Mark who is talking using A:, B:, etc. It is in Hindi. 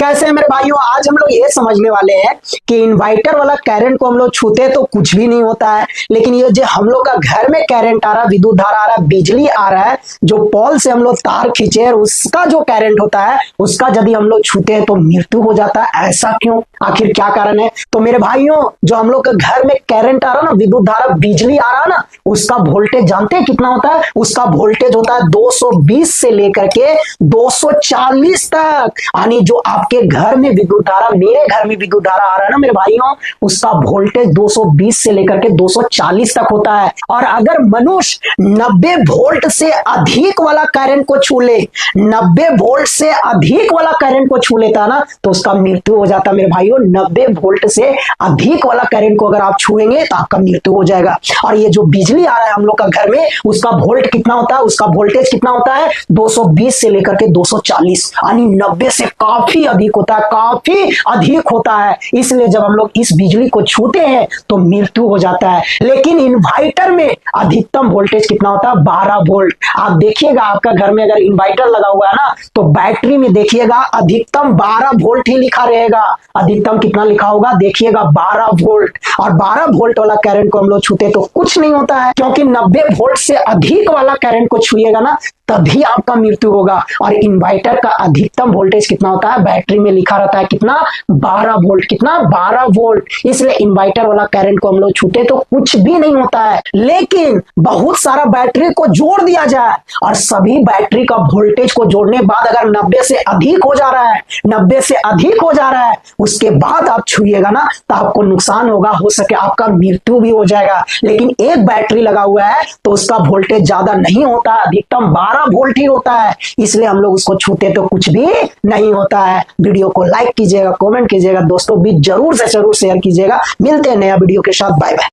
A: कैसे हैं मेरे भाइयों। आज हम लोग ये समझने वाले हैं कि इन्वर्टर वाला करंट को हम लोग छूते तो कुछ भी नहीं होता है, लेकिन ये जो हम लोग का घर में करंट आ रहा है, विद्युत धारा आ रहा है, बिजली आ रहा है, जो पोल से हम लोग तार खींचे हैं उसका जो करंट होता है उसका यदि हम लोग छूते हैं तो मृत्यु हो जाता है। ऐसा क्यों, आखिर क्या कारण है? तो मेरे भाइयों, जो हम लोग के घर में करंट आ रहा है ना, विद्युत धारा बिजली आ रहा है ना, उसका वोल्टेज जानते हैं कितना होता है? उसका वोल्टेज होता है 220 से लेकर के 240 तक। यानी जो आपके घर में विद्युत धारा, मेरे घर में विद्युत धारा आ रहा है ना मेरे भाइयों, उसका वोल्टेज 220 से लेकर के 240 तक होता है। और अगर मनुष्य 90 वोल्ट से अधिक वाला करंट को छू ले, 90 वोल्ट से अधिक वाला करंट को छू लेता है ना, तो उसका मृत्यु हो जाता है मेरे भाइयों। 90 वोल्ट से अधिक वाला करंट को अगर आप छुएंगे तो आपका मृत्यु हो जाएगा। और ये जो बिजली आ रहा है हम लोग का घर में, उसका वोल्ट कितना होता है, उसका वोल्टेज कितना होता है? 220 से लेकर के 240, यानी 90 से काफी अधिक होता है, काफी अधिक होता है। इसलिए जब हम लोग इस बिजली को छूते हैं तो मृत्यु हो जाता है। लेकिन इन्वर्टर में अधिकतम वोल्टेज कितना होता है? 12 वोल्ट। आप देखिएगा आपका घर में अगर इन्वर्टर लगा हुआ है ना, तो बैटरी में देखिएगा अधिकतम 12 वोल्ट ही लिखा रहेगा। अधिकतम कितना लिखा होगा? देखिएगा 12 वोल्ट। और 12 वोल्ट वाला करंट को हम लोग छूते तो कुछ नहीं होता है, क्योंकि 90 वोल्ट से अधिक वाला करंट को छुएगा ना तभी आपका मृत्यु होगा। और इन्वर्टर का अधिकतम वोल्टेज कितना होता है? बैटरी में लिखा रहता है कितना? 12 वोल्ट। कितना? 12 वोल्ट। इसलिए इन्वर्टर वाला करंट को हम लोग छूते तो कुछ भी नहीं होता है। लेकिन बहुत सारा बैटरी को जोड़ दिया जाए और सभी बैटरी का वोल्टेज को जोड़ने बाद अगर 90 से अधिक हो जा रहा है, 90 से अधिक हो जा रहा है, उसके बाद आप छुएगा ना तो आपको नुकसान होगा, हो सके आपका मृत्यु भी हो जाएगा। लेकिन एक बैटरी लगा हुआ है तो उसका वोल्टेज ज्यादा नहीं होता, अधिकतम 12 वोल्ट ही होता है। इसलिए हम लोग उसको छूते तो कुछ भी नहीं होता है। वीडियो को लाइक कीजिएगा, कमेंट कीजिएगा, दोस्तों भी जरूर से जरूर शेयर कीजिएगा। मिलते हैं नया वीडियो के साथ। Bye bye.